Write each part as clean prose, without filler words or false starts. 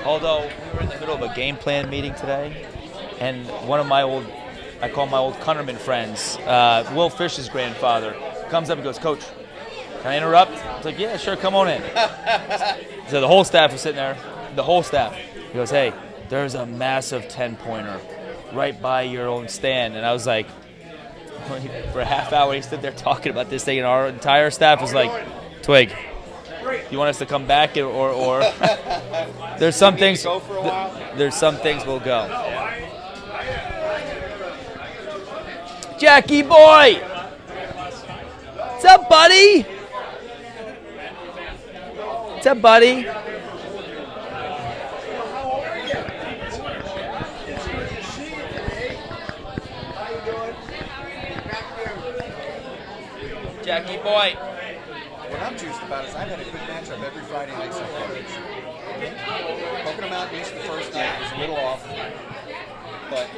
Although we were in the middle of a game plan meeting today, and one of I call my old Cunnerman friends, Will Fish's grandfather, comes up and goes, "Coach, can I interrupt?" I was like, "Yeah, sure, come on in." So the whole staff was sitting there, the whole staff. He goes, "Hey, there's a massive 10-pointer right by your own stand." And I was like, for a half hour, he stood there talking about this thing, and our entire staff was like, "Twig, you want us to come back, or there's some things. There's some things we'll go." Jackie boy, what's up, buddy? What's up, buddy? Jackie boy. What I'm juiced about is I've had a good matchup every Friday night so far this year. Poking them out missed the first night, was a little off. But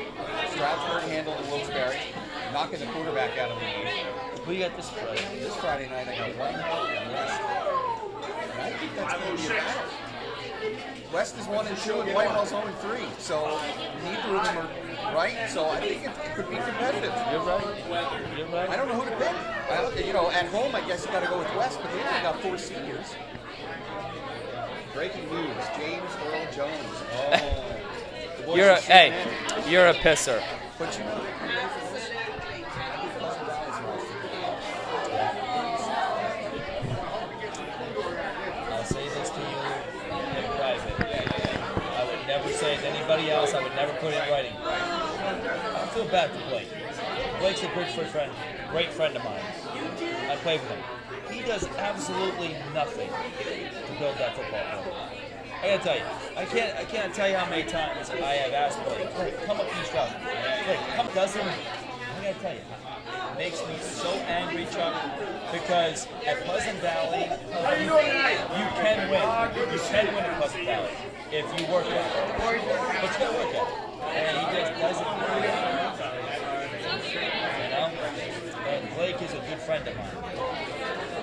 Stroudsburg handled the Wilkes-Barre, knocking the quarterback out of the game. Who you got this Friday? This Friday night I got Whitehall and West. And I think that's going to be a battle. West is 1-2 and Whitehall's 0-3. So neither of them are right. So I think it could be competitive. You're right. I don't know who to pick. At home, I guess you got to go with West, but they only got 4 seniors. Breaking news: James Earl Jones. Oh, you're a pisser. But you know, I'll say this to you in private. I would never say it to anybody else. I would never put it in writing. I feel bad for Blake. Blake's a great friend of mine. I play with him. He does absolutely nothing to build that football program. I gotta tell you, I can't tell you how many times I have asked Blake, come up East Route. Blake, doesn't. I gotta tell you, it makes me so angry, Chuck, because at Pleasant Valley, you can win. You can win at Pleasant Valley if you work at it. But you gotta work at it. And he just doesn't. And Blake is a good friend of mine.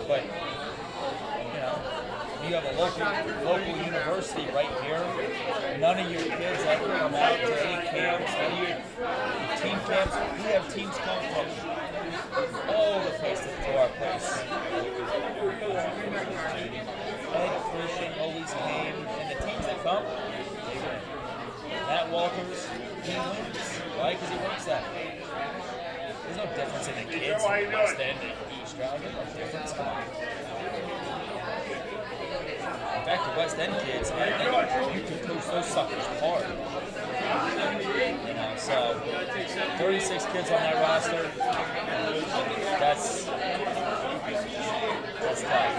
But, you have a local university right here. None of your kids ever come out to any camps, any of your team camps. We have teams come from all over the place to our place. Ed Christian always came, and the teams that come, they win. Matt Walters, he wins. Why? Because he works that way. There's no difference in the kids in West End and East Round. There's no difference. Come on. In fact, the West End kids, you can coach those suckers hard. So 36 kids on that roster. That's tough.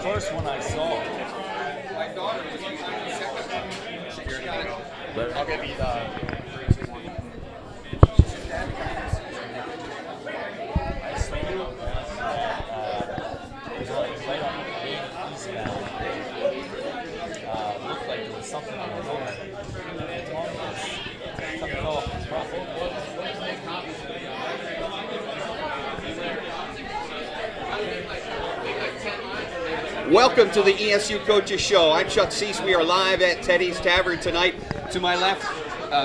First one I saw. my daughter was using the second one. She got it. I'll give you the. Looked like there was something on the road. Something fell off the truck. Welcome to the ESU Coaches Show. I'm Chuck Cease. We are live at Teddy's Tavern tonight. To my left,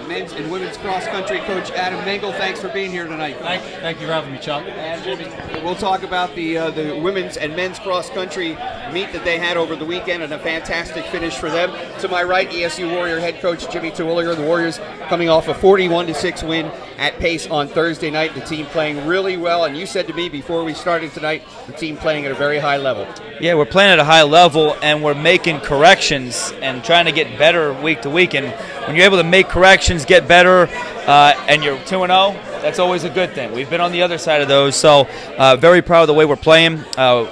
men's and women's cross country coach Adam Mengel. Thanks for being here tonight. Thank you for having me, Chuck. And we'll talk about the women's and men's cross country meet that they had over the weekend, and a fantastic finish for them. To my right, ESU Warrior head coach Jimmy Terwilliger. The Warriors coming off a 41-6 win at Pace on Thursday night. The team playing really well, and you said to me before we started tonight, the team playing at a very high level. Yeah, we're playing at a high level, and we're making corrections and trying to get better week to week. And when you're able to make corrections, get better, and you're 2-0, that's always a good thing. We've been on the other side of those, so very proud of the way we're playing.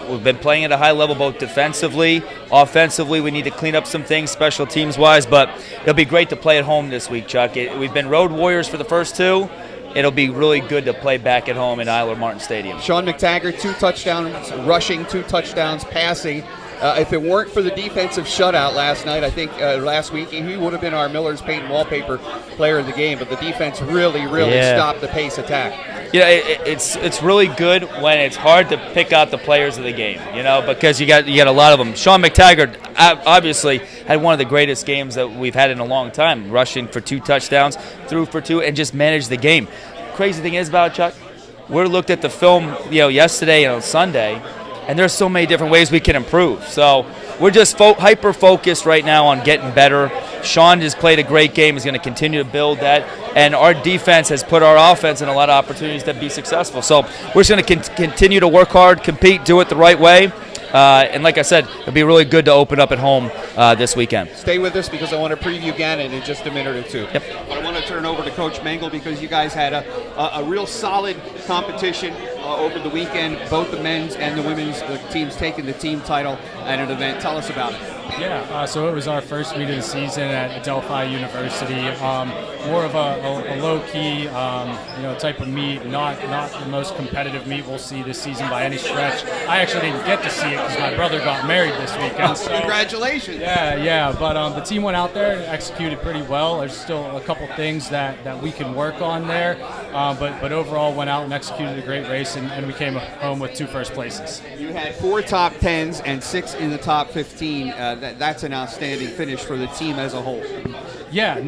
We've been playing at a high level both defensively, offensively. We need to clean up some things special teams-wise, but it'll be great to play at home this week, Chuck. We've been road warriors for the first two. It'll be really good to play back at home in Isla Martin Stadium. Sean McTaggart, 2 touchdowns rushing, 2 touchdowns passing. If it weren't for the defensive shutout last night, I think last week, he would have been our Miller's Paint and Wallpaper player of the game. But the defense really stopped the Pace attack. You know, it's really good when it's hard to pick out the players of the game, you know, because you got a lot of them. Sean McTaggart obviously had one of the greatest games that we've had in a long time, rushing for 2 touchdowns, threw for 2, and just managed the game. Crazy thing is about it, Chuck, we looked at the film, yesterday and on Sunday, and there's so many different ways we can improve. So we're just hyper-focused right now on getting better. Sean has played a great game. He's going to continue to build that. And our defense has put our offense in a lot of opportunities to be successful. So we're just going to continue to work hard, compete, do it the right way. And like I said, it'll be really good to open up at home this weekend. Stay with us because I want to preview Gannon in just a minute or two. Yep. But I want to turn over to Coach Mengel because you guys had a real solid competition over the weekend. Both the men's and the women's teams taking the team title at an event. Tell us about it. Yeah, so it was our first meet of the season at Delphi University. More of a low-key, type of meet. Not the most competitive meet we'll see this season by any stretch. I actually didn't get to see it because my brother got married this weekend. So, congratulations. Yeah. But the team went out there and executed pretty well. There's still a couple things that we can work on there. But overall went out and executed a great race, and we came home with 2 first places. You had 4 top 10s and 6 in the top 15. That's an outstanding finish for the team as a whole. Yeah,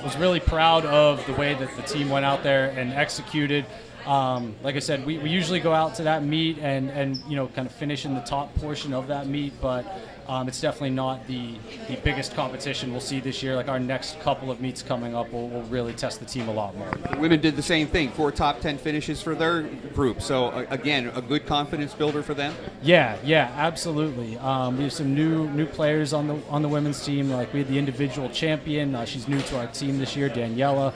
was really proud of the way that the team went out there and executed. Like I said, we usually go out to that meet and kind of finish in the top portion of that meet, but it's definitely not the biggest competition we'll see this year. Like our next couple of meets coming up will really test the team a lot more. The women did the same thing, 4 top 10 finishes for their group. So again, a good confidence builder for them. Yeah, absolutely. We have some new players on the women's team. Like we had the individual champion. She's new to our team this year, Daniela.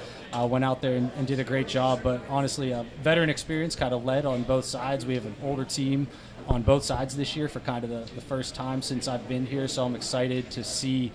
Went out there and did a great job, but honestly, veteran experience kind of led on both sides. We have an older team on both sides this year for kind of the first time since I've been here, so I'm excited to see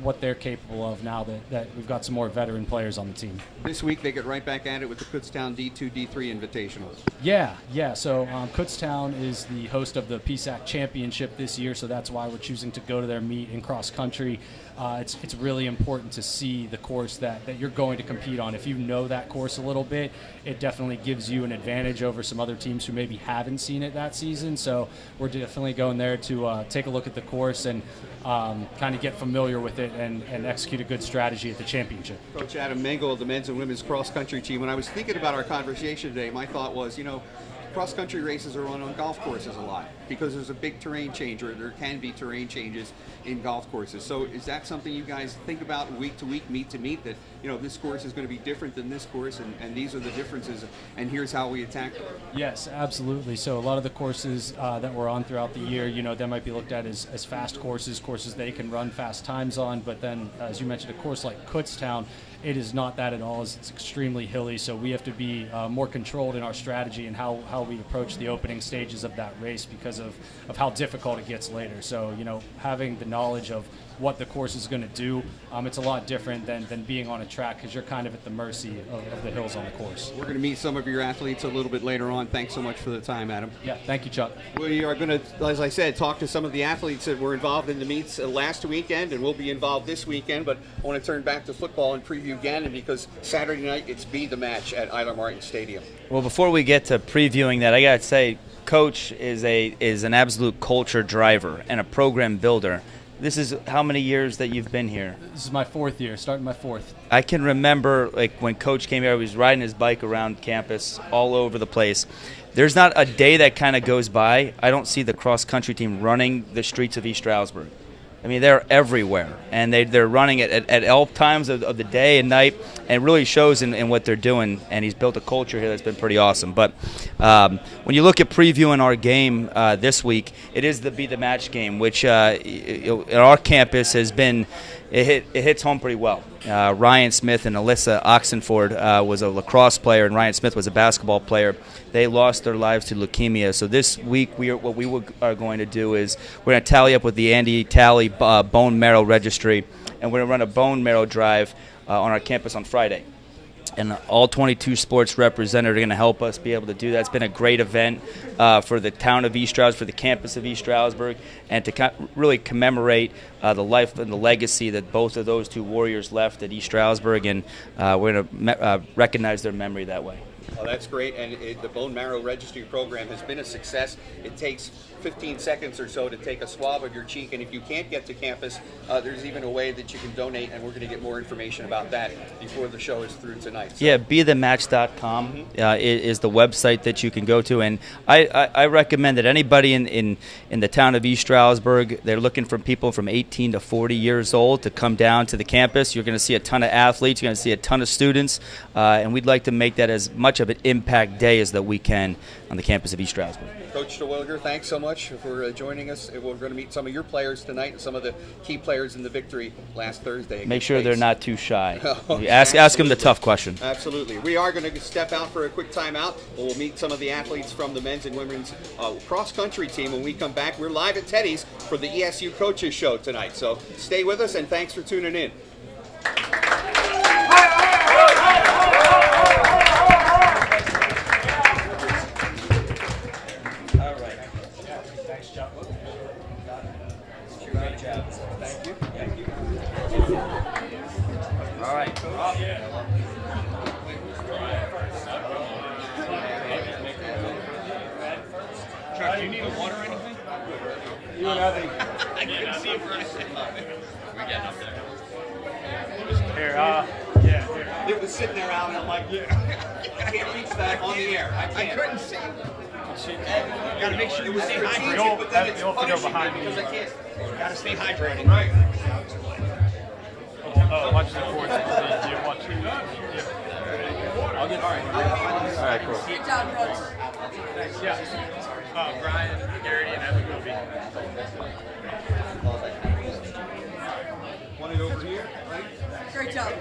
what they're capable of now that we've got some more veteran players on the team. This week they get right back at it with the Kutztown D2, D3 Invitationals. Yeah. So Kutztown is the host of the PSAC Championship this year, so that's why we're choosing to go to their meet in cross country. It's really important to see the course that you're going to compete on. If you know that course a little bit, it definitely gives you an advantage over some other teams who maybe haven't seen it that season. So we're definitely going there to take a look at the course and kind of get familiar with it and execute a good strategy at the championship. Coach Adam Mengel of the men's and women's cross country team. When I was thinking about our conversation today, my thought was, cross-country races are run on golf courses a lot because there's a big terrain change, or there can be terrain changes in golf courses. So is that something you guys think about week to week, meet to meet, that this course is going to be different than this course, and these are the differences, and here's how we attack them? Yes, absolutely. So a lot of the courses that we're on throughout the year, they might be looked at as fast courses they can run fast times on, but then, as you mentioned, a course like Kutztown, it is not that at all. It's extremely hilly, so we have to be more controlled in our strategy and how we approach the opening stages of that race because of how difficult it gets later. So, having the knowledge of what the course is going to do, it's a lot different than being on a track because you're kind of at the mercy of the hills on the course. We're going to meet some of your athletes a little bit later on. Thanks so much for the time, Adam. Yeah, thank you, Chuck. We are going to, as I said, talk to some of the athletes that were involved in the meets last weekend and will be involved this weekend, but I want to turn back to football and preview Gannon because Saturday night it's Be the Match at Isla Martin Stadium. Well, before we get to previewing that, I got to say, Coach is an absolute culture driver and a program builder. This is how many years that you've been here? This is my 4th year, starting my 4th. I can remember like when Coach came here, he was riding his bike around campus all over the place. There's not a day that kind of goes by I don't see the cross-country team running the streets of East Stroudsburg. I mean, they're everywhere, and they're running it at all times of the day and night, and it really shows in what they're doing, and he's built a culture here that's been pretty awesome. But when you look at previewing our game this week, it is the Be the Match game, which at our campus has been, it hits home pretty well. Ryan Smith and Alyssa Oxenford was a lacrosse player, and Ryan Smith was a basketball player. They lost their lives to leukemia. So this week, what we are going to do is we're going to tally up with the Andy Tally bone marrow registry, and we're going to run a bone marrow drive on our campus on Friday. And all 22 sports represented are going to help us be able to do that. It's been a great event for the town of East Stroudsburg, for the campus of East Stroudsburg, and to really commemorate the life and the legacy that both of those two warriors left at East Stroudsburg, and we're going to recognize their memory that way. Oh, that's great, and the bone marrow registry program has been a success. It takes 15 seconds or so to take a swab of your cheek, and if you can't get to campus, there's even a way that you can donate, and we're going to get more information about that before the show is through tonight. So. Yeah, bethematch.com is the website that you can go to, and I recommend that anybody in the town of East Stroudsburg, they're looking for people from 18 to 40 years old to come down to the campus. You're going to see a ton of athletes, you're going to see a ton of students, and we'd like to make that as much of an impact day as that we can on the campus of East Stroudsburg. Coach DeWilliger, thanks so much for joining us. We're going to meet some of your players tonight and some of the key players in the victory last Thursday. Make sure they're not too shy. Oh, ask them the tough question. Absolutely. We are going to step out for a quick timeout. We'll meet some of the athletes from the men's and women's cross-country team. When we come back, we're live at Teddy's for the ESU Coaches Show tonight. So stay with us, and thanks for tuning in. All right. Chuck, do you need a water or anything? You and Evan. I couldn't see it for a second. We're getting up there. Here, yeah. It was sitting there out, and I'm like, I can't reach that on the air. I couldn't see it. Got to make sure you stay hydrated, but then it's punishing me because I can't. Got to stay hydrated. Right. Watch the course. Yeah, watch it. Yeah. I'll get all right, cool. Good job, Coach. Yeah. Brian, Garrity, and Evan will be. Want it over here? Great job.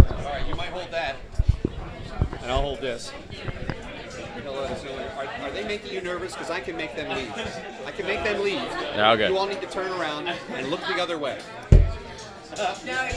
All right, you might hold that, and I'll hold this. They'll let us know. Are they making you nervous? Because I can make them leave. I can make them leave. Yeah, okay. You all need to turn around and look the other way. No, yeah.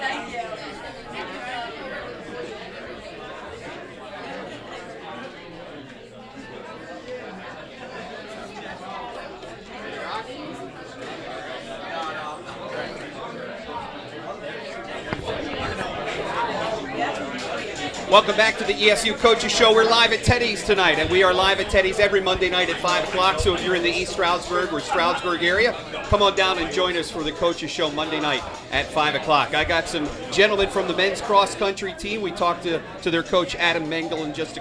Thank you. Welcome back to the ESU Coaches Show. We're live at Teddy's tonight, and we are live at Teddy's every Monday night at 5 o'clock. So if you're in the East Stroudsburg or Stroudsburg area, come on down and join us for the Coaches Show Monday night at 5 o'clock. I got some gentlemen from the men's cross-country team. We talked to their coach, Adam Mengel, in just a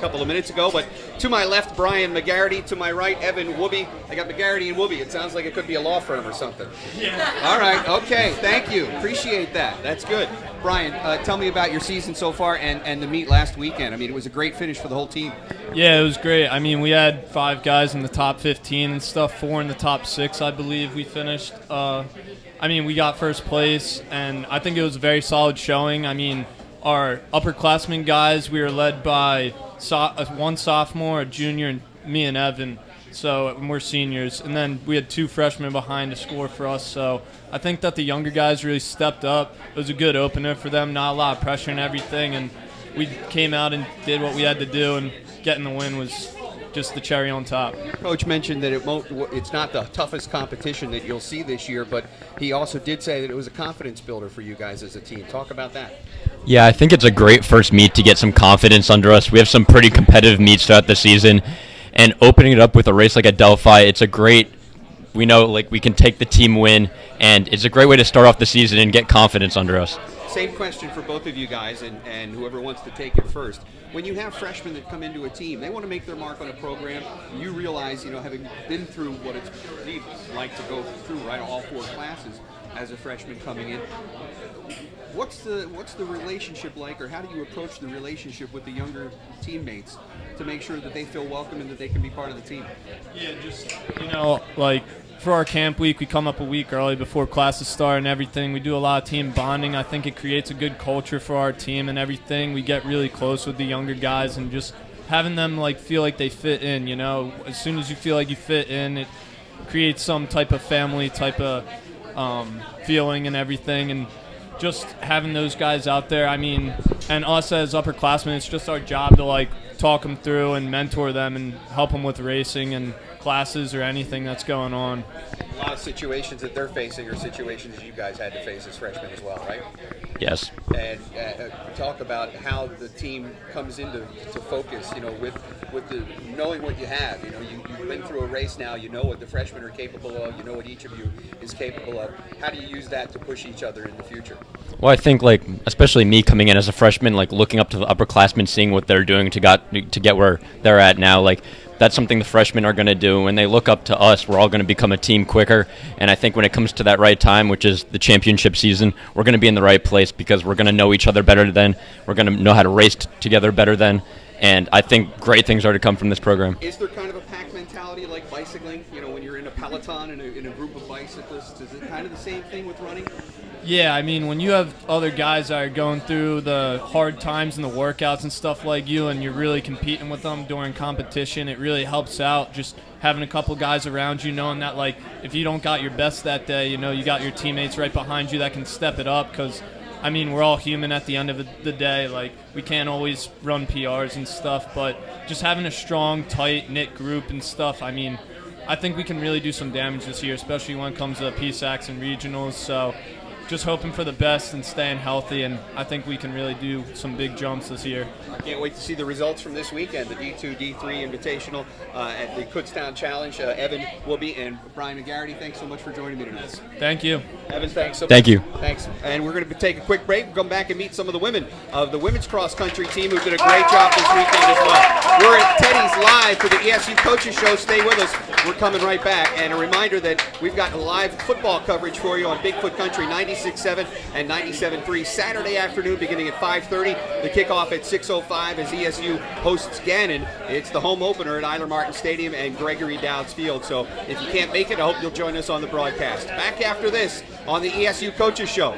couple of minutes ago. But to my left, Brian McGarity. To my right, Evan Wooby. I got McGarity and Wooby. It sounds like it could be a law firm or something. Yeah. All right. Okay. Thank you. Appreciate that. That's good. Brian, tell me about your season so far and the meet last weekend. I mean, it was a great finish for the whole team. Yeah, it was great. I mean, we had 5 guys in the top 15 and stuff, 4 in the top 6, I believe we finished. I mean, we got first place, and I think it was a very solid showing. I mean, our upperclassmen guys, we were led by one sophomore, a junior, and me and Evan. So we're seniors. And then we had 2 freshmen behind to score for us. So I think that the younger guys really stepped up. It was a good opener for them, not a lot of pressure and everything. And we came out and did what we had to do, and getting the win was just the cherry on top. Coach mentioned that it's not the toughest competition that you'll see this year, but he also did say that it was a confidence builder for you guys as a team. Talk about that. Yeah, I think it's a great first meet to get some confidence under us. We have some pretty competitive meets throughout the season, and opening it up with a race like at Delphi, it's a great, we know like we can take the team win, and it's a great way to start off the season and get confidence under us. Same question for both of you guys, and whoever wants to take it first. When you have freshmen that come into a team, they want to make their mark on a program. You realize, having been through what it's like to go through all 4 classes as a freshman coming in, what's the relationship like, or how do you approach the relationship with the younger teammates to make sure that they feel welcome and that they can be part of the team? Yeah, just, like for our camp week, we come up a week early before classes start and everything. We do a lot of team bonding. I think it creates a good culture for our team and everything. We get really close with the younger guys, and just having them feel like they fit in, As soon as you feel like you fit in, it creates some type of family type of feeling and everything. And just having those guys out there, I mean, and us as upperclassmen, it's just our job to talk them through and mentor them and help them with racing and classes or anything that's going on. A lot of situations that they're facing are situations you guys had to face as freshmen as well, right? Yes. And talk about how the team comes into focus, with the knowing what you have. You've been through a race now. You know what the freshmen are capable of. You know what each of you is capable of. How do you use that to push each other in the future? Well, I think especially me coming in as a freshman, looking up to the upperclassmen, seeing what they're doing to get where they're at now, that's something the freshmen are going to do. When they look up to us, we're all going to become a team quicker. And I think when it comes to that right time, which is the championship season, we're going to be in the right place because we're going to know each other better then. We're going to know how to race together better then. And I think great things are to come from this program. Is there kind of a pack mentality like bicycling? When you're in a peloton in a group of bicyclists, is it kind of the same thing with running? Yeah, I mean, when you have other guys that are going through the hard times and the workouts and stuff like you, and you're really competing with them during competition, it really helps out just having a couple guys around you, knowing that, if you don't got your best that day, you got your teammates right behind you that can step it up, because, I mean, we're all human at the end of the day. We can't always run PRs and stuff, but just having a strong, tight-knit group and stuff, I mean, I think we can really do some damage this year, especially when it comes to PSACs and regionals, so just hoping for the best and staying healthy, and I think we can really do some big jumps this year. I can't wait to see the results from this weekend, the D2, D3 Invitational at the Kutztown Challenge. Evan Wooby and Brian McGarity, thanks so much for joining me tonight. Thank you. Evan, thanks so much. Thank you. Thanks. And we're going to take a quick break. We'll come back and meet some of the women of the women's cross-country team who did a great job this weekend as well. We're at Teddy's Live for the ESU Coaches Show. Stay with us. We're coming right back. And a reminder that we've got live football coverage for you on Bigfoot Country 96.7 and 97.3 Saturday afternoon beginning at 5:30. The kickoff at 6:05 as ESU hosts Gannon. It's the home opener at Eiler Martin Stadium and Gregory Dowds Field. So if you can't make it, I hope you'll join us on the broadcast. Back after this on the ESU Coaches Show.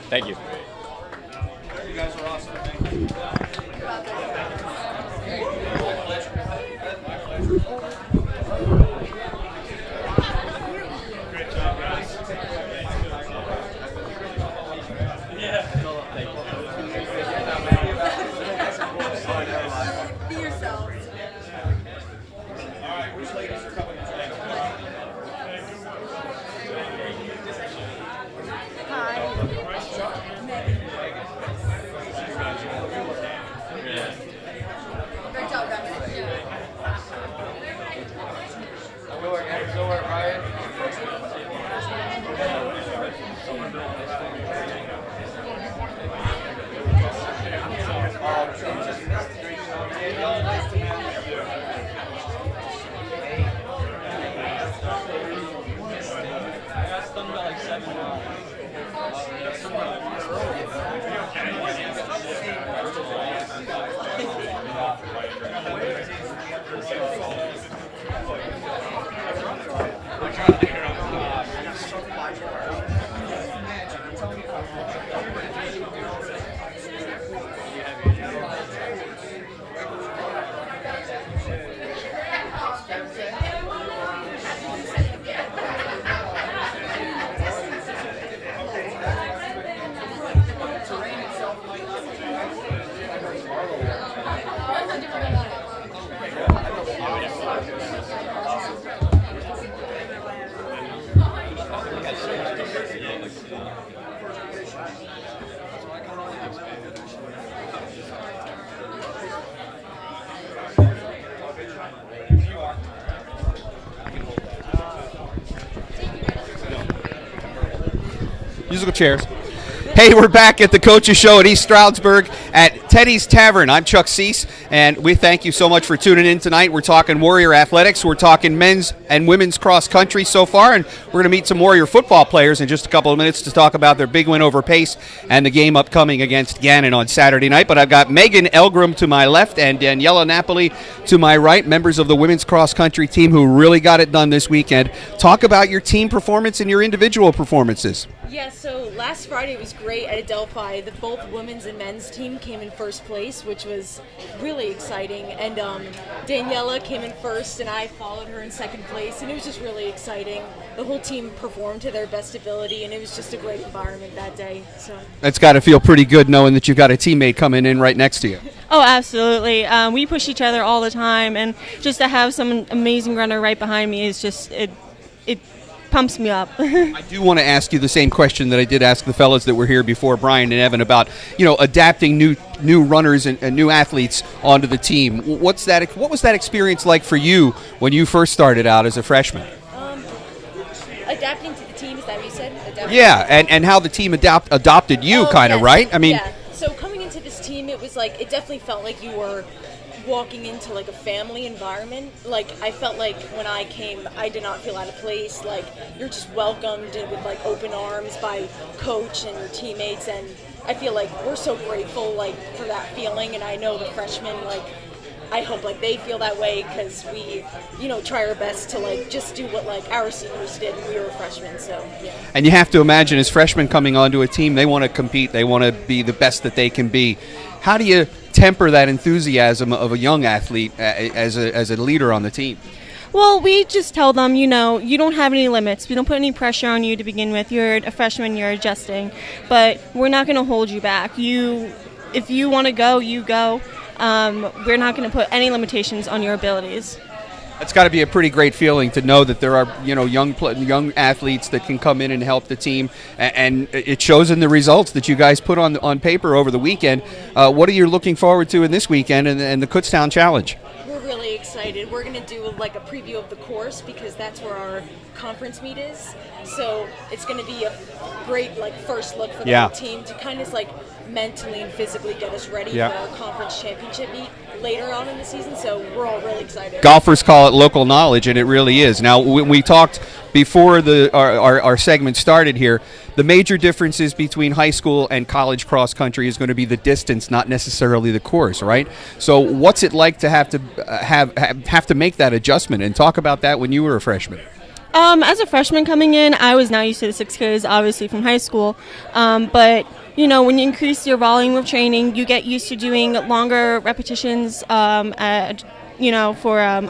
Thank you. You guys are awesome. Thank you. Be yourselves. All right, which ladies are coming today? Great job, guys. Musical chairs. Hey, we're back at the Coaches Show at East Stroudsburg at Teddy's Tavern. I'm Chuck Cease, and we thank you so much for tuning in tonight. We're talking Warrior athletics. We're talking men's and women's cross country so far, and we're going to meet some Warrior football players in just a couple of minutes to talk about their big win over Pace and the game upcoming against Gannon on Saturday night. But I've got Megan Elgram to my left and Daniela Napoli to my right, members of the women's cross country team who really got it done this weekend. Talk about your team performance and your individual performances. Yeah, so last Friday was great at Adelphi. The both women's and men's team came in first place, which was really exciting. And Daniela came in first, and I followed her in second place, and it was just really exciting. The whole team performed to their best ability, and it was just a great environment that day. So It's got to feel pretty good knowing that you've got a teammate coming in right next to you. Oh, absolutely. We push each other all the time, and just to have some amazing runner right behind me is just it pumps me up. I do want to ask you the same question that I did ask the fellas that were here before, Brian and Evan, about adapting new runners and new athletes onto the team. What was that experience like for you when you first started out as a freshman? Adapting to the team, is that what you said? Yeah, and how the team adopted you, Yes. right? I mean, yeah. So coming into this team, it was like, it definitely felt like you were walking into like a family environment. Like I felt like when I came, I did not feel out of place. Like you're just welcomed with like open arms by coach and your teammates, and I feel like we're so grateful like for that feeling. And I know the freshmen, like I hope like they feel that way, because we try our best to like just do what like our seniors did when we were freshmen. So yeah. And you have to imagine as freshmen coming onto a team, they want to compete, they want to be the best that they can be. How do you temper that enthusiasm of a young athlete as a leader on the team? Well, we just tell them, you don't have any limits. We don't put any pressure on you to begin with. You're a freshman, you're adjusting. But we're not going to hold you back. If you want to go, you go. We're not going to put any limitations on your abilities. It's got to be a pretty great feeling to know that there are young athletes that can come in and help the team, and it shows in the results that you guys put on paper over the weekend. What are you looking forward to in this weekend and the Kutztown Challenge? We're really excited. We're going to do like a preview of the course, because that's where our conference meet is. So it's going to be a great like first look for the whole team to kind of like mentally and physically get us ready for our conference championship meet later on in the season. So we're all really excited. Golfers call it local knowledge, and it really is. Now, when we talked before our segment started here, the major differences between high school and college cross country is going to be the distance, not necessarily the course, right? So what's it like to have to make that adjustment? And talk about that when you were a freshman. As a freshman coming in, I was not used to the 6Ks, obviously from high school. But when you increase your volume of training, you get used to doing longer repetitions for a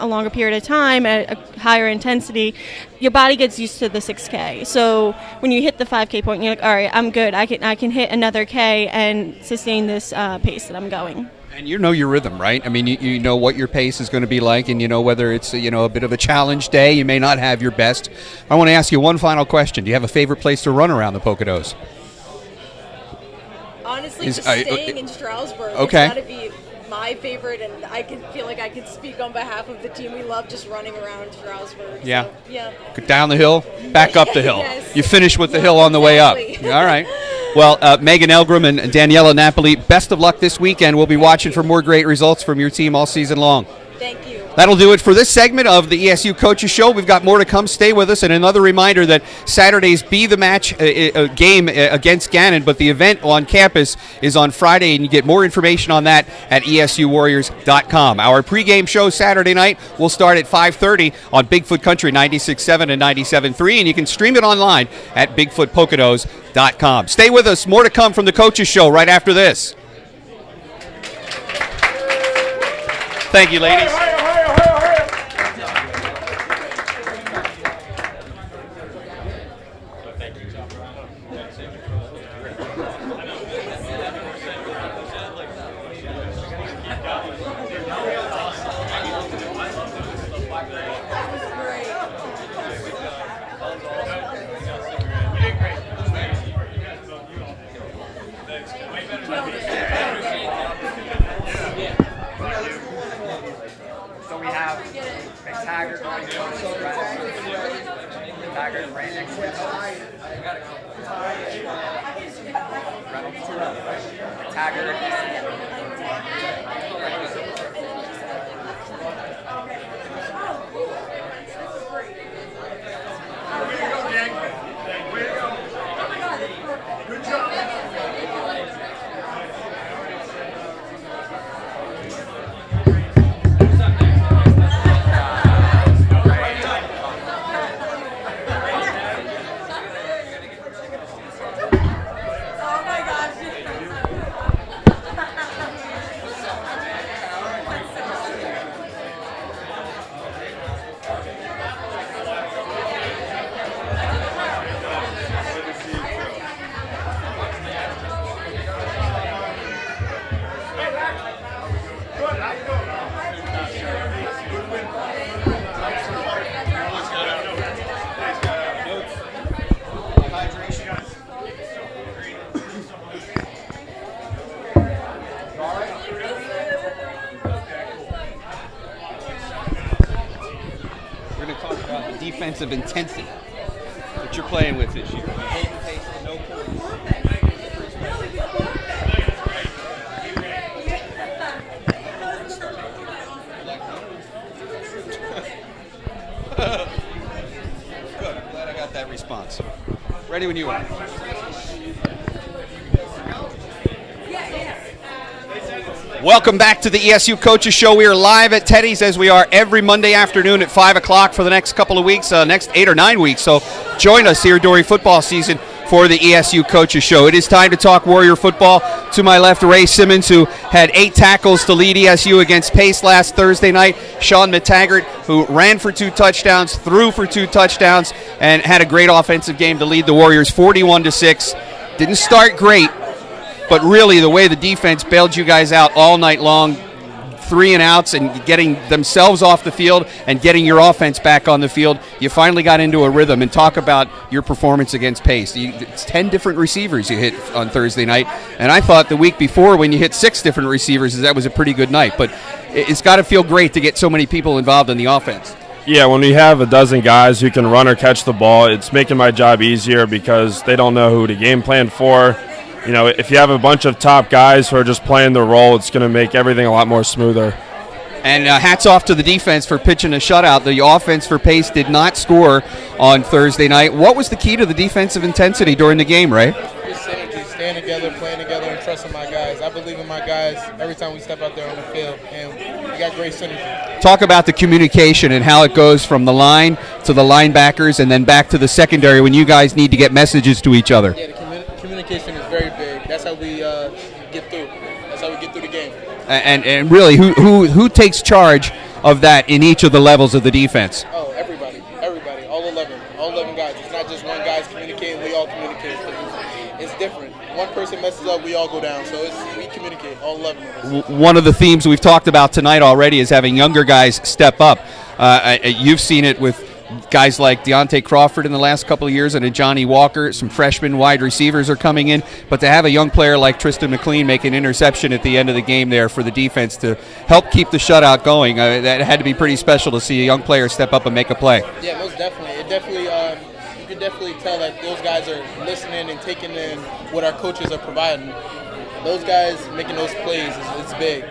longer period of time at a higher intensity. Your body gets used to the 6K. So when you hit the 5K point, you're like, all right, I'm good. I can hit another K and sustain this pace that I'm going. And you know your rhythm, right? I mean, you know what your pace is going to be like, and you know whether it's a bit of a challenge day. You may not have your best. I want to ask you one final question. Do you have a favorite place to run around the Poconos? Honestly, just staying in Stroudsburg. Okay. It's got to be my favorite, and I can feel like I can speak on behalf of the team. We love just running around Stroudsburg. Yeah. So, yeah. Down the hill, back up the hill. Yes. You finish with the hill on the way up. Exactly. All right. Well, Megan Elgram and Daniela Napoli, best of luck this weekend. We'll be watching for more great results from your team all season long. Thank you. That'll do it for this segment of the ESU Coaches Show. We've got more to come. Stay with us. And another reminder that Saturday's Be the Match game against Gannon, but the event on campus is on Friday, and you get more information on that at ESUWarriors.com. Our pregame show Saturday night will start at 5:30 on Bigfoot Country 96.7 and 97.3, and you can stream it online at BigfootPoconos.com. Stay with us. More to come from the Coaches Show right after this. Thank you, ladies. We're going to talk about the defensive intensity that you're playing with this year. Holding pace to no Good. I'm glad I got that response. Ready when you are. Welcome back to the ESU Coaches Show. We are live at Teddy's as we are every Monday afternoon at 5 o'clock for the next couple of weeks, next 8 or 9 weeks. So join us here during football season for the ESU Coaches Show. It is time to talk Warrior football. To my left, Ray Simmons, who had 8 tackles to lead ESU against Pace last Thursday night. Sean McTaggart, who ran for 2 touchdowns, threw for 2 touchdowns, and had a great offensive game to lead the Warriors 41-6. Didn't start great, but really the way the defense bailed you guys out all night long, 3 and outs and getting themselves off the field and getting your offense back on the field, you finally got into a rhythm. And talk about your performance against Pace. It's 10 different receivers you hit on Thursday night, and I thought the week before when you hit 6 different receivers that was a pretty good night. But it's got to feel great to get so many people involved in the offense. Yeah, when we have a dozen guys who can run or catch the ball, it's making my job easier because they don't know who to game plan for. You know, if you have a bunch of top guys who are just playing their role, it's going to make everything a lot more smoother. And hats off to the defense for pitching a shutout. The offense for Pace did not score on Thursday night. What was the key to the defensive intensity during the game, Ray? Just synergy, staying together, playing together, and trusting my guys. I believe in my guys every time we step out there on the field, and we got great synergy. Talk about the communication and how it goes from the line to the linebackers and then back to the secondary when you guys need to get messages to each other. Yeah, the communication is very big. That's how we get through. That's how we get through the game. And really, who takes charge of that in each of the levels of the defense? Oh, everybody, all 11 guys. It's not just one guy's communicating. We all communicate. It's different. One person messes up, we all go down. So we communicate, all 11 of us. One of the themes we've talked about tonight already is having younger guys step up. You've seen it with guys like Deontay Crawford in the last couple of years and a Johnny Walker. Some freshman wide receivers are coming in. But to have a young player like Tristan McLean make an interception at the end of the game there for the defense to help keep the shutout going, that had to be pretty special to see a young player step up and make a play. Yeah, most definitely. You can definitely tell that those guys are listening and taking in what our coaches are providing. Those guys making those plays, it's big.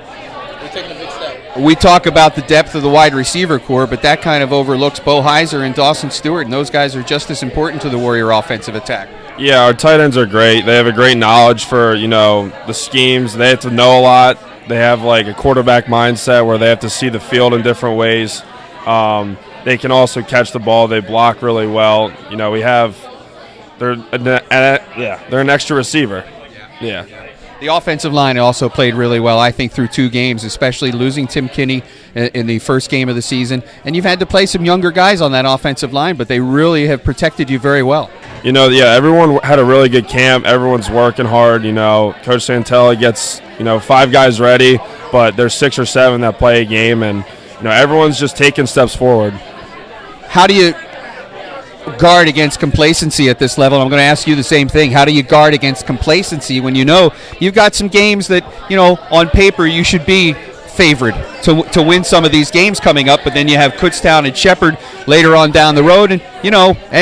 We're taking a big step. We talk about the depth of the wide receiver core, but that kind of overlooks Bo Heiser and Dawson Stewart, and those guys are just as important to the Warrior offensive attack. Yeah, our tight ends are great. They have a great knowledge for, the schemes. They have to know a lot. They have like a quarterback mindset where they have to see the field in different ways. They can also catch the ball. They block really well. They're an extra receiver. Yeah. The offensive line also played really well, I think, through 2 games, especially losing Tim Kinney in the first game of the season. And you've had to play some younger guys on that offensive line, but they really have protected you very well. Everyone had a really good camp. Everyone's working hard. Coach Santella gets, 5 guys ready, but there's 6 or 7 that play a game, and, everyone's just taking steps forward. How do you guard against complacency at this level? I'm going to ask you the same thing. How do you guard against complacency when you've got some games that, on paper you should be favored to win some of these games coming up, but then you have Kutztown and Shepherd later on down the road, and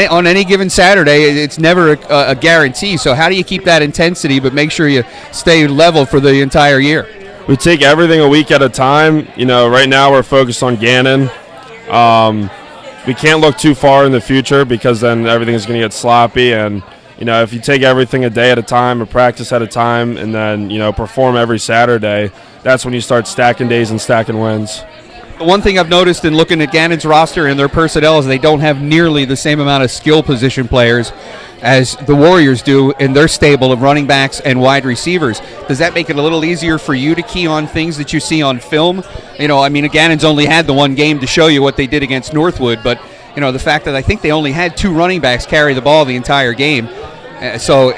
on any given Saturday, it's never a guarantee. So how do you keep that intensity but make sure you stay level for the entire year? We take everything a week at a time. Right now we're focused on Gannon. We can't look too far in the future because then everything's going to get sloppy. And, if you take everything a day at a time, a practice at a time, and then, perform every Saturday, that's when you start stacking days and stacking wins. The one thing I've noticed in looking at Gannon's roster and their personnel is they don't have nearly the same amount of skill position players as the Warriors do in their stable of running backs and wide receivers. Does that make it a little easier for you to key on things that you see on film? Gannon's only had the one game to show you what they did against Northwood, but the fact that I think they only had 2 running backs carry the ball the entire game, so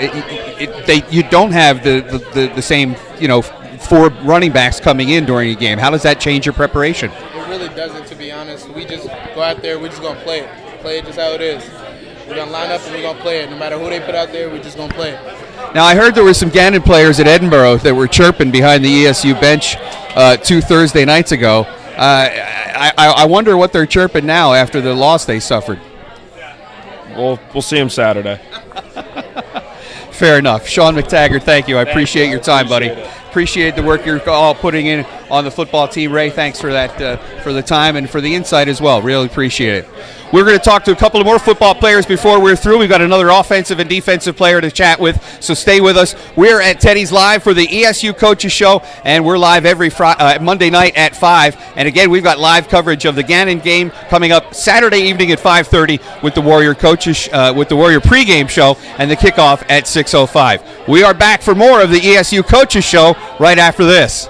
you don't have the same 4 running backs coming in during a game. How does that change your preparation? It really doesn't, to be honest. We just go out there, we're just going to play it just how it is. We're going to line up and we're going to play it. No matter who they put out there, we're just going to play it. Now, I heard there were some Gannon players at Edinburgh that were chirping behind the ESU bench 2 Thursday nights ago. I wonder what they're chirping now after the loss they suffered. We'll see them Saturday. Fair enough. Sean McTaggart, thank you. I appreciate your time, buddy. Appreciate the work you're all putting in on the football team. Ray, thanks for that, for the time and for the insight as well. Really appreciate it. We're going to talk to a couple of more football players before we're through. We've got another offensive and defensive player to chat with, so stay with us. We're at Teddy's Live for the ESU Coaches Show, and we're live every Monday night at 5. And again, we've got live coverage of the Gannon game coming up Saturday evening at 5:30 with the Warrior Coaches, with the Warrior pregame show, and the kickoff at 6:05. We are back for more of the ESU Coaches Show right after this.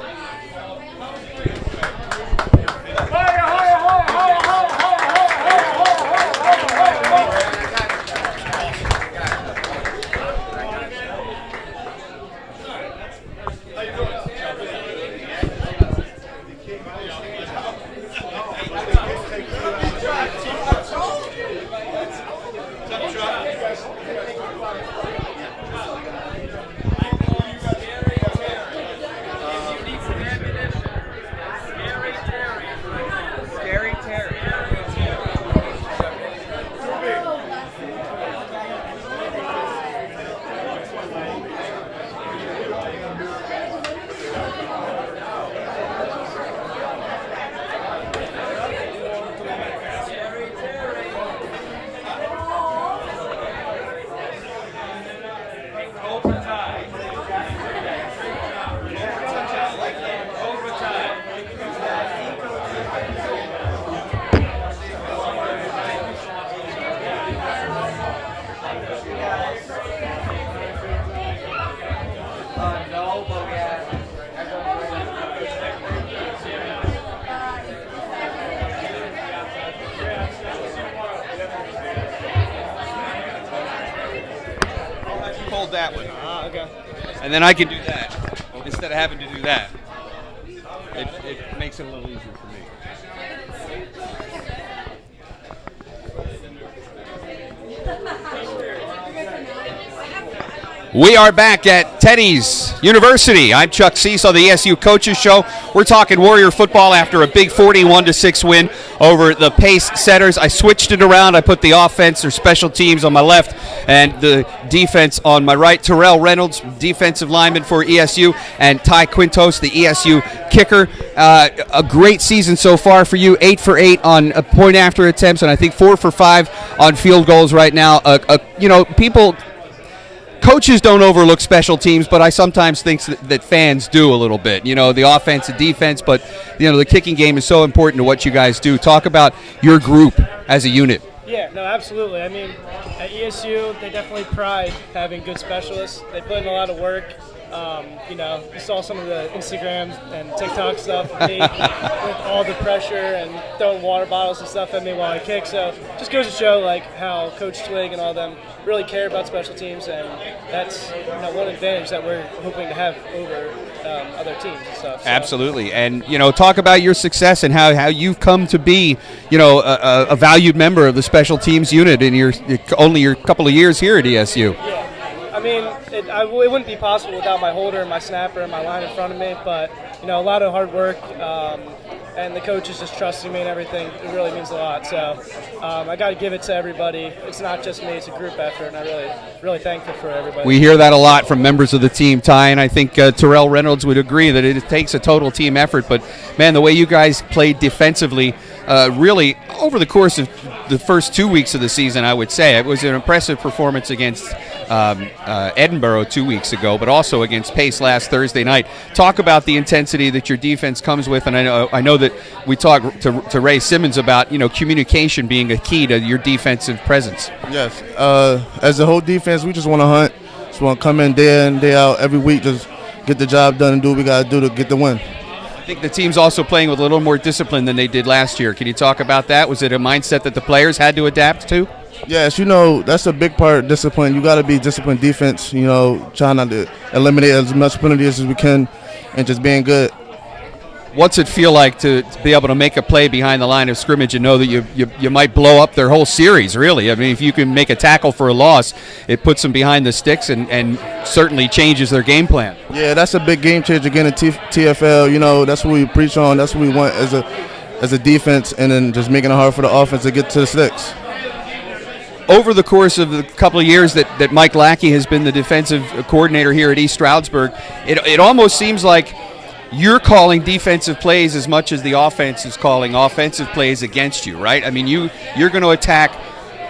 That one. Okay. And then I can do that instead of having to do that. It makes it a little easier for me. We are back at Teddy's University. I'm Chuck Cease on the ESU Coaches Show. We're talking Warrior football after a big 41-6 win over the Pace Setters. I switched it around. I put the offense or special teams on my left and the defense on my right. Terrell Reynolds, defensive lineman for ESU, and Ty Quintos, the ESU kicker. A great season so far for you. 8 for 8 on point after attempts, and I think 4 for 5 on field goals right now. Coaches don't overlook special teams, but I sometimes think that fans do a little bit. The offense and defense, but the kicking game is so important to what you guys do. Talk about your group as a unit. Yeah, no, absolutely. I mean, at ESU, they definitely pride having good specialists. They put in a lot of work. You saw some of the Instagram and TikTok stuff of me with all the pressure and throwing water bottles and stuff at me while I kick. So just goes to show how Coach Twig and all them really care about special teams, and that's one advantage that we're hoping to have over other teams and stuff. So. Absolutely, and talk about your success and how you've come to be a valued member of the special teams unit in your couple of years here at ESU. Yeah. I mean, it wouldn't be possible without my holder and my snapper and my line in front of me, but a lot of hard work. And the coaches just trusting me and everything, it really means a lot. So I got to give it to everybody. It's not just me, it's a group effort, and I'm really thankful for everybody. We hear that a lot from members of the team, Ty, and I think Terrell Reynolds would agree that it takes a total team effort. But, man, the way you guys played defensively, really, over the course of the first 2 weeks of the season, I would say, it was an impressive performance against Edinburgh 2 weeks ago, but also against Pace last Thursday night. Talk about the intensity that your defense comes with, and I know that we talked to Ray Simmons about communication being a key to your defensive presence. Yes, as a whole defense, we just want to hunt, just want to come in day out every week, just get the job done and do what we got to do to get the win. I think the team's also playing with a little more discipline than they did last year. Can you talk about that? Was it a mindset that the players had to adapt to? Yes, that's a big part of discipline. You got to be disciplined defense, trying not to eliminate as much penalties as we can and just being good. What's it feel like to be able to make a play behind the line of scrimmage and know that you might blow up their whole series, really? I mean, if you can make a tackle for a loss, it puts them behind the sticks and certainly changes their game plan. Yeah, that's a big game changer again in TFL. That's what we preach on. That's what we want as a defense, and then just making it hard for the offense to get to the sticks. Over the course of the couple of years that Mike Lackey has been the defensive coordinator here at East Stroudsburg, it almost seems like you're calling defensive plays as much as the offense is calling offensive plays against you, right? I mean, you're going to attack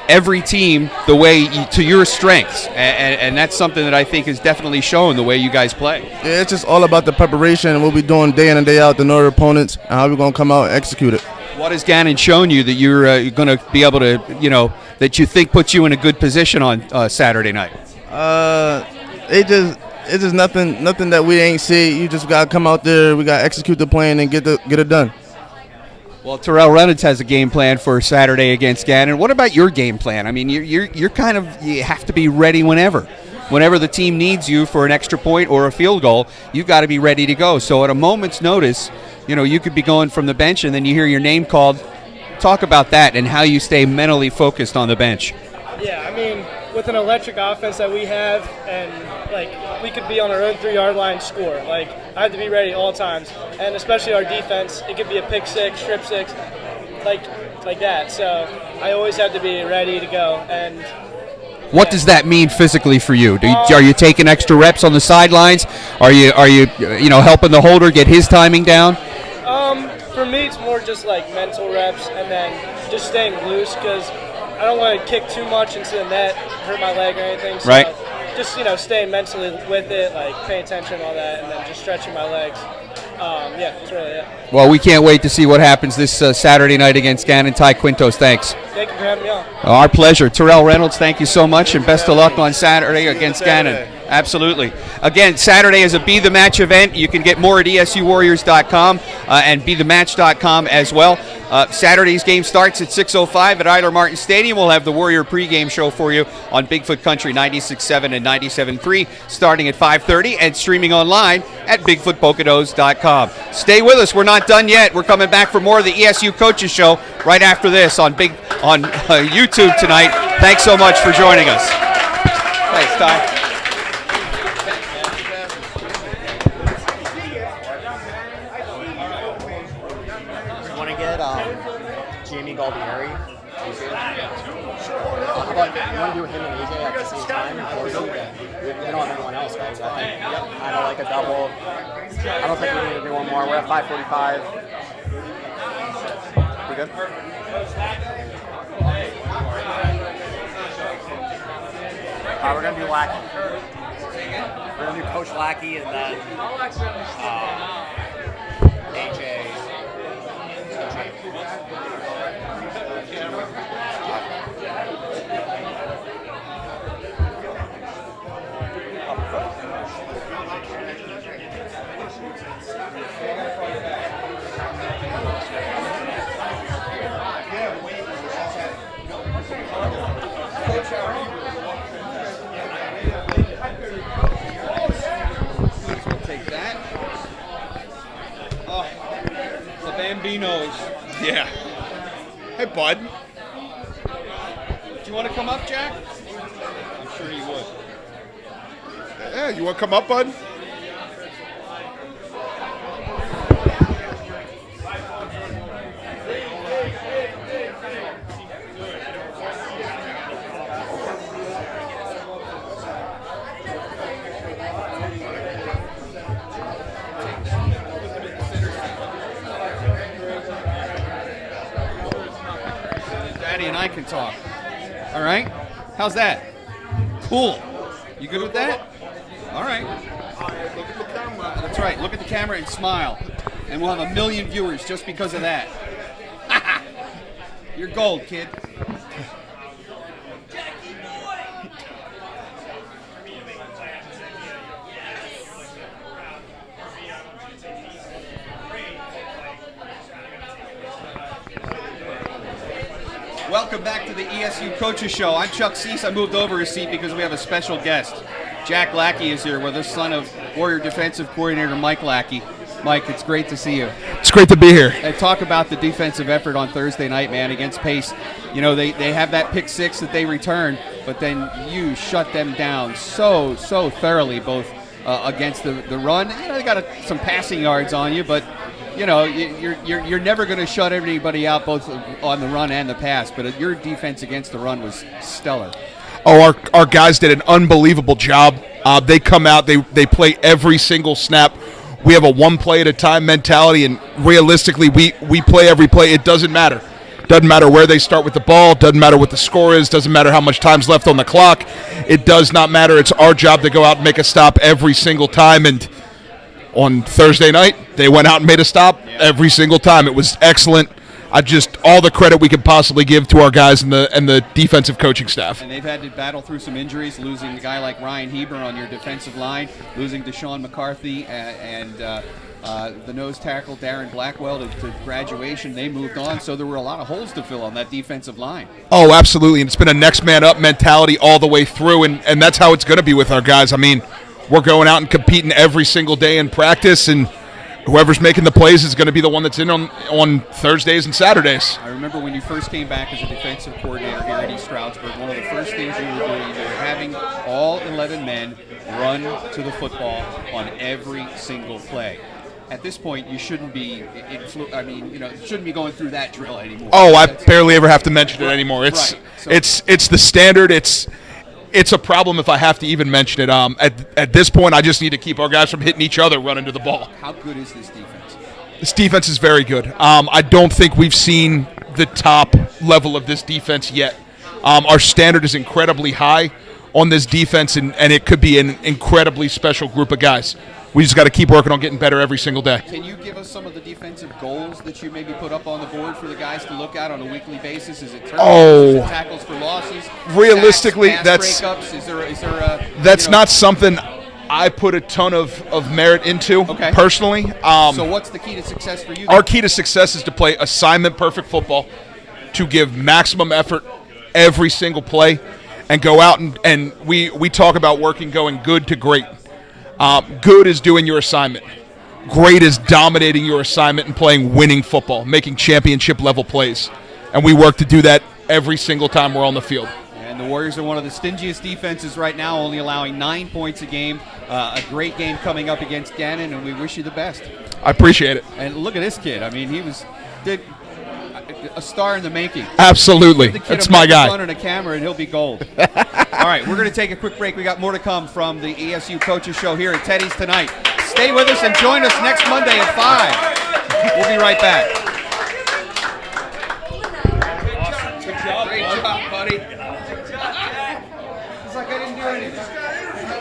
every team the way to your strengths, and that's something that I think is definitely shown the way you guys play. Yeah, it's just all about the preparation and what we're doing day in and day out to know our opponents and how we're going to come out and execute it. What has Gannon shown you that you're going to be able to, that you think puts you in a good position on Saturday night? It's just nothing that we ain't see. You just gotta come out there. We gotta execute the plan and get it done. Well, Terrell Reynolds has a game plan for Saturday against Gannon. What about your game plan? I mean, you have to be ready whenever the team needs you for an extra point or a field goal. You've got to be ready to go. So at a moment's notice, you could be going from the bench and then you hear your name called. Talk about that and how you stay mentally focused on the bench. Yeah, I mean, with an electric offense that we have, and we could be on our own 3-yard line, score. I have to be ready all times, and especially our defense. It could be a pick six, strip six, like that. So I always have to be ready to go. And what does that mean physically for you? Are you taking extra reps on the sidelines? Are you helping the holder get his timing down? For me, it's more just mental reps, and then just staying loose because I don't want to kick too much into the net, hurt my leg or anything. So right. Just staying mentally with it, paying attention and all that, and then just stretching my legs. That's really it. Well, we can't wait to see what happens this Saturday night against Gannon. Ty Quintos, thanks. Thank you for having me on. Our pleasure. Terrell Reynolds, thank you so much, and best of luck on Saturday against Gannon. Absolutely. Again, Saturday is a Be The Match event. You can get more at ESUwarriors.com and BeTheMatch.com as well. Saturday's game starts at 6:05 at Eiler Martin Stadium. We'll have the Warrior pregame show for you on Bigfoot Country 96.7 and 97.3 starting at 5:30 and streaming online at BigfootPoconos.com. Stay with us. We're not done yet. We're coming back for more of the ESU Coaches Show right after this on YouTube tonight. Thanks so much for joining us. Thanks, Ty. Galdieri. How about you want to do him and AJ at the same time? We don't have anyone else, guys. I think kind of like a double. I don't think we need to do one more. We're at 5:45. We good? We're going to do Lackey. We're going to do Coach Lackey and then AJ. Take that. Oh, the Bambinos. Yeah. Hey, bud. Do you want to come up, Jack? I'm sure you would. Yeah, you want to come up, bud? can talk. All right? How's that? Cool. You good with that? All right. Look at the camera. That's right. Look at the camera and smile. And we'll have 1 million viewers just because of that. You're gold, kid. Welcome back to the ESU Coaches Show. I'm Chuck Cease. I moved over a seat because we have a special guest. Jack Lackey is here with us, son of Warrior defensive coordinator Mike Lackey. Mike, it's great to see you. It's great to be here. And talk about the defensive effort on Thursday night, man, against Pace. You know, they have that pick six that they return, but then you shut them down so thoroughly, both against the run. You know, they got some passing yards on you, but you know, you're never going to shut everybody out both on the run and the pass, but your defense against the run was stellar. Oh, our guys did an unbelievable job. They come out, they play every single snap. We have a one play at a time mentality, and realistically, we play every play. It doesn't matter. Doesn't matter where they start with the ball. Doesn't matter what the score is. Doesn't matter how much time's left on the clock. It does not matter. It's our job to go out and make a stop every single time, and on Thursday night, they went out and made a stop every single time. It was excellent. All the credit we could possibly give to our guys and the defensive coaching staff. And they've had to battle through some injuries, losing a guy like Ryan Heber on your defensive line, losing Deshaun McCarthy and the nose tackle Darren Blackwell to graduation. They moved on, so there were a lot of holes to fill on that defensive line. Oh, absolutely, and it's been a next man up mentality all the way through, and that's how it's going to be with our guys. I mean, we're going out and competing every single day in practice, and whoever's making the plays is going to be the one that's in on Thursdays and Saturdays. I remember when you first came back as a defensive coordinator here at East Stroudsburg, one of the first things you were doing, you were having all 11 men run to the football on every single play. At this point, you shouldn't be. Shouldn't be going through that drill anymore. Oh, I barely ever have to mention it anymore. It's right. It's the standard. It's a problem if I have to even mention it. At this point, I just need to keep our guys from hitting each other running to the ball. How good is this defense? This defense is very good. I don't think we've seen the top level of this defense yet. Our standard is incredibly high on this defense, and it could be an incredibly special group of guys. We just got to keep working on getting better every single day. Can you give us some of the defensive goals that you maybe put up on the board for the guys to look at on a weekly basis? Is it turnovers? Is it tackles for losses? Realistically, sacks, pass breakups? Is there a that's not something I put a ton of merit into personally. So what's the key to success for you? Our key to success is to play assignment perfect football, to give maximum effort every single play, and go out and we talk about going good to great. Good is doing your assignment. Great is dominating your assignment and playing winning football, making championship level plays. And we work to do that every single time we're on the field. And the Warriors are one of the stingiest defenses right now, only allowing 9 points a game. A great game coming up against Gannon, and we wish you the best. I appreciate it. And look at this kid. I mean, he did a star in the making. Absolutely. That's my guy. On a camera, and he'll be gold. All right, we're going to take a quick break. We got more to come from the ESU Coaches Show here at Teddy's tonight. Stay with us and join us next Monday at 5. We'll be right back. Awesome. Good job. Great job, buddy. It's like I didn't do anything.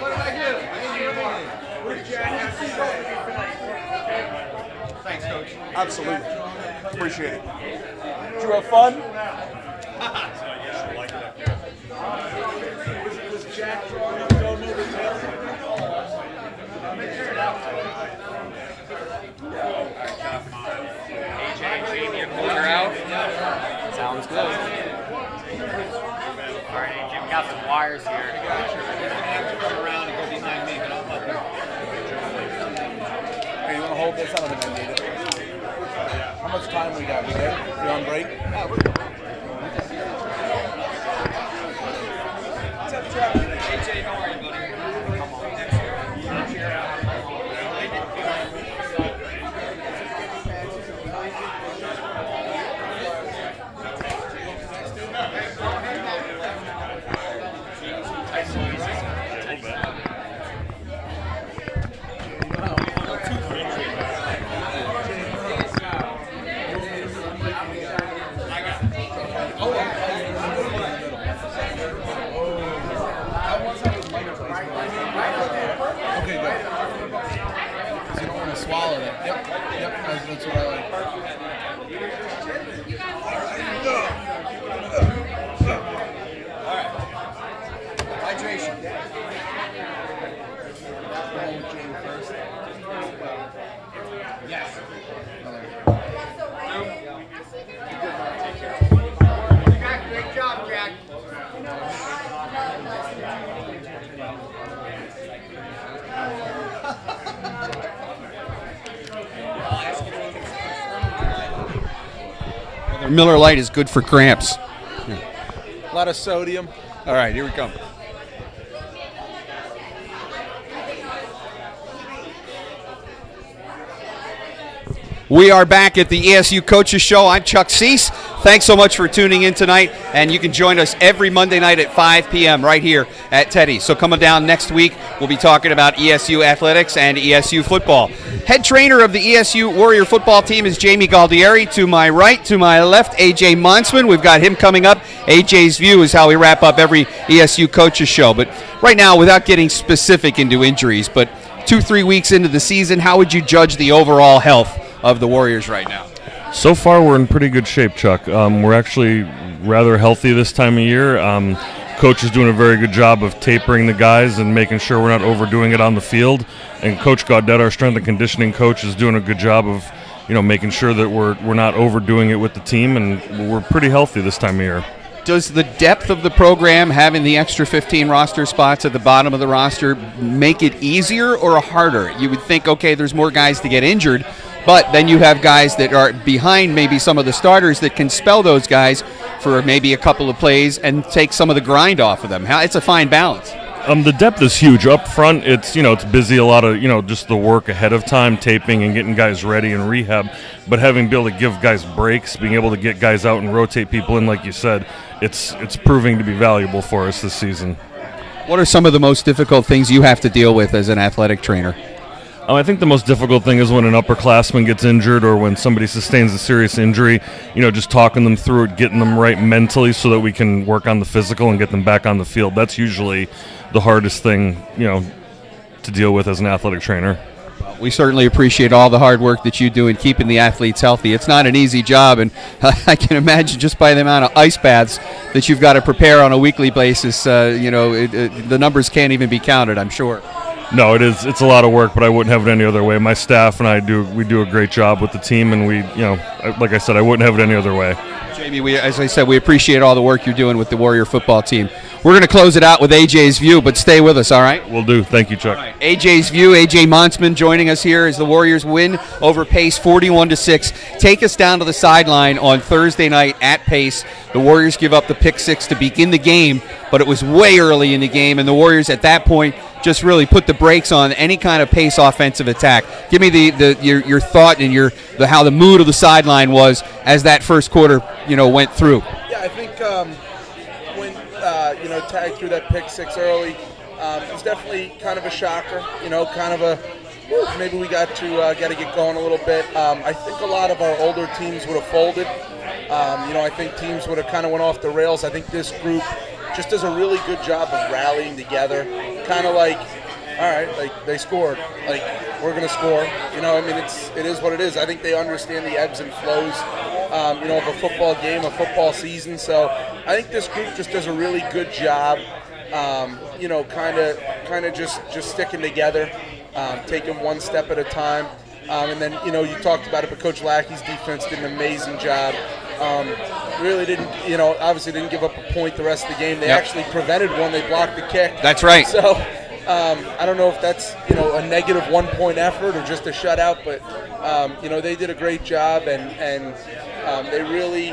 What did I do? I didn't do anything. Thanks, Coach. Absolutely. Appreciate it. Did you have fun? Was Jack drawing up going over the tail? Corner out. Sounds good. All right, AJ, we got some wires here. Turn around and go behind me, but I'll help you. Hey, you want to hold this? I don't think I need it. How much time we got? We good? We on break? Yeah, we're good. What's up, Chuck? AJ, how are you, buddy? Come on. Miller Lite is good for cramps. A lot of sodium. All right, here we come. We are back at the ESU Coaches Show. I'm Chuck Cease. Thanks so much for tuning in tonight, and you can join us every Monday night at 5 p.m. right here at Teddy's. So coming down next week, we'll be talking about ESU athletics and ESU football. Head trainer of the ESU Warrior football team is Jamie Galdieri. To my right, to my left, AJ Monsman. We've got him coming up. AJ's View is how we wrap up every ESU Coaches Show. But right now, without getting specific into injuries, but 2-3 weeks into the season, how would you judge the overall health of the Warriors right now? So far, we're in pretty good shape, Chuck. We're actually rather healthy this time of year. Coach is doing a very good job of tapering the guys and making sure we're not overdoing it on the field. And Coach Gaudet, our strength and conditioning coach, is doing a good job of, making sure that we're not overdoing it with the team, and we're pretty healthy this time of year. Does the depth of the program, having the extra 15 roster spots at the bottom of the roster, make it easier or harder? You would think, okay, there's more guys to get injured, but then you have guys that are behind maybe some of the starters that can spell those guys for maybe a couple of plays and take some of the grind off of them. It's a fine balance. The depth is huge. Up front, it's busy, a lot of, just the work ahead of time, taping and getting guys ready in rehab, but having be able to give guys breaks, being able to get guys out and rotate people in, like you said, it's proving to be valuable for us this season. What are some of the most difficult things you have to deal with as an athletic trainer? I think the most difficult thing is when an upperclassman gets injured or when somebody sustains a serious injury, just talking them through it, getting them right mentally so that we can work on the physical and get them back on the field. That's usually the hardest thing, to deal with as an athletic trainer. We certainly appreciate all the hard work that you do in keeping the athletes healthy. It's not an easy job, and I can imagine just by the amount of ice baths that you've got to prepare on a weekly basis, the numbers can't even be counted, I'm sure. No, it is. It's a lot of work, but I wouldn't have it any other way. My staff and I we do a great job with the team, and like I said, I wouldn't have it any other way. Jamie, as I said, we appreciate all the work you're doing with the Warrior football team. We're going to close it out with AJ's View, but stay with us, all right? Will do. Thank you, Chuck. Right. AJ's View, AJ Monsman joining us here as the Warriors win over Pace 41-6. Take us down to the sideline on Thursday night at Pace. The Warriors give up the pick six to begin the game, but it was way early in the game, and the Warriors at that point just really put the brakes on any kind of Pace offensive attack. Give me your thought and how the mood of the sideline was as that first quarter went through. Yeah, I think when tagged through that pick six early, it was definitely kind of a shocker. Kind of a maybe we got to get going a little bit. I think a lot of our older teams would have folded. I think teams would have kind of went off the rails. I think this group just does a really good job of rallying together, kind of like, all right, like they scored, like we're going to score. It is what it is. I think they understand the ebbs and flows, of a football game, a football season. So I think this group just does a really good job, kind of just sticking together, taking one step at a time. And then, you talked about it, but Coach Lackey's defense did an amazing job. Really didn't, obviously didn't give up a point the rest of the game. They actually prevented one. They blocked the kick. That's right. So I don't know if that's, a negative 1 point effort or just a shutout, but, they did a great job and they really,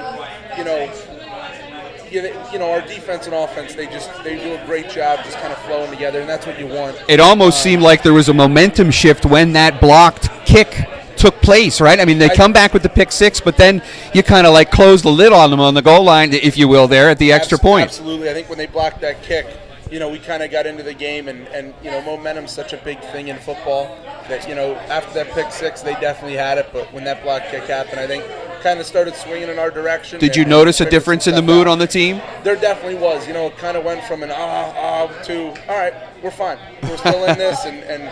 our defense and offense, they do a great job just kind of flowing together, and that's what you want. It almost seemed like there was a momentum shift when that blocked kick took place, right? I mean, they come back with the pick six, but then you kind of like close the lid on them on the goal line, if you will, there at the extra point. Absolutely. I think when they blocked that kick, we kind of got into the game, and momentum's such a big thing in football that, after that pick six, they definitely had it, but when that block kick happened, I think kind of started swinging in our direction. Did you notice a difference in the mood on the team? There definitely was. It kind of went from an to, all right, we're fine. We're still in this, and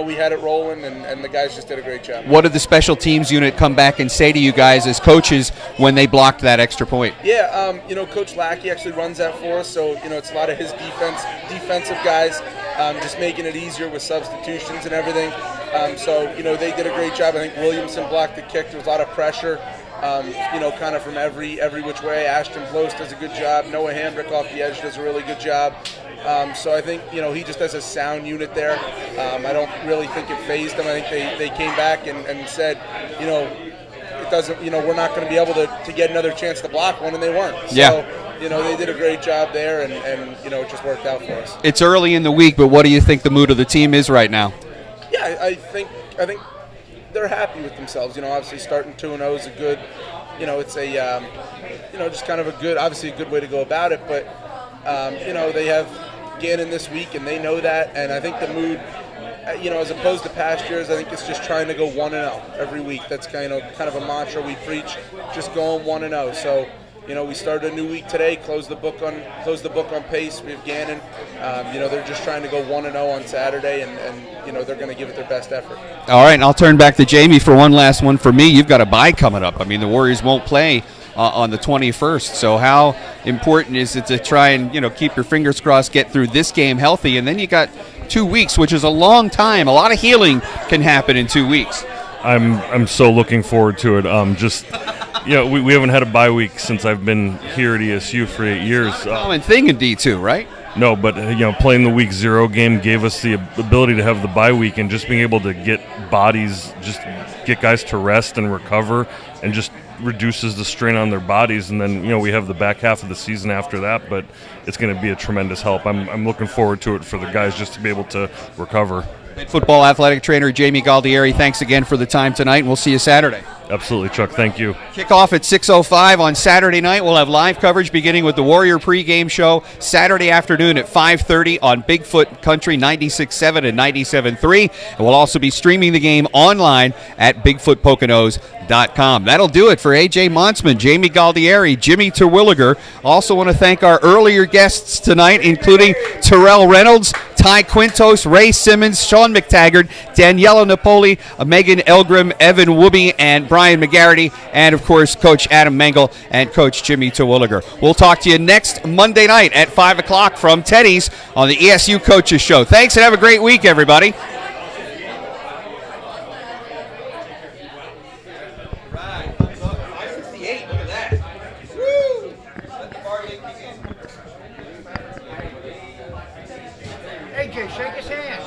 we had it rolling, and the guys just did a great job. What did the special teams unit come back and say to you guys as coaches when they blocked that extra point? Yeah, Coach Lackey actually runs that for us, so, it's a lot of his defensive guys just making it easier with substitutions and everything. So, they did a great job. I think Williamson blocked the kick. There was a lot of pressure. Kind of from every which way. Ashton Blost does a good job. Noah Hambrick off the edge does a really good job. So I think, he just has a sound unit there. I don't really think it fazed them. I think they came back and said, doesn't, we're not going to be able to get another chance to block one, and they weren't. Yeah. So, they did a great job there, and it just worked out for us. It's early in the week, but what do you think the mood of the team is right now? Yeah, I think they're happy with themselves. Obviously starting 2-0 is a good, it's a, just kind of obviously a good way to go about it. But, they have Gannon this week, and they know that. And I think the mood, as opposed to past years, I think it's just trying to go 1-0 every week. That's kind of a mantra we preach, just going 1-0. So, we started a new week today. Close the book on pace. We have Gannon. They're just trying to go 1-0 on Saturday, and they're going to give it their best effort. All right, and I'll turn back to Jamie for one last one for me. You've got a bye coming up. I mean, the Warriors won't play on the 21st. So how important is it to try and keep your fingers crossed, get through this game healthy, and then you got 2 weeks, which is a long time. A lot of healing can happen in 2 weeks. I'm so looking forward to it. We haven't had a bye week since I've been here at ESU for 8 years. Common thing in D2, right? No, but playing the week 0 game gave us the ability to have the bye week, and just being able to get guys to rest and recover, and just reduces the strain on their bodies. And then we have the back half of the season after that, but it's going to be a tremendous help. I'm looking forward to it for the guys just to be able to recover. Football athletic trainer Jamie Galdieri, thanks again for the time tonight, and we'll see you Saturday. Absolutely, Chuck. Thank you. Kickoff at 6:05 on Saturday night. We'll have live coverage beginning with the Warrior pregame show Saturday afternoon at 5:30 on Bigfoot Country 96.7 and 97.3. And we'll also be streaming the game online at BigfootPoconos.com. That'll do it for A.J. Monsman, Jamie Galdieri, Jimmy Terwilliger. Also want to thank our earlier guests tonight, including Terrell Reynolds, Ty Quintos, Ray Simmons, Sean McTaggart, Daniela Napoli, Megan Elgrim, Evan Wooby, and Brian McGarity, and of course Coach Adam Mengel and Coach Jimmy Terwilliger. We'll talk to you next Monday night at 5 o'clock from Teddy's on the ESU Coaches Show. Thanks and have a great week, everybody. AJ, shake his hand.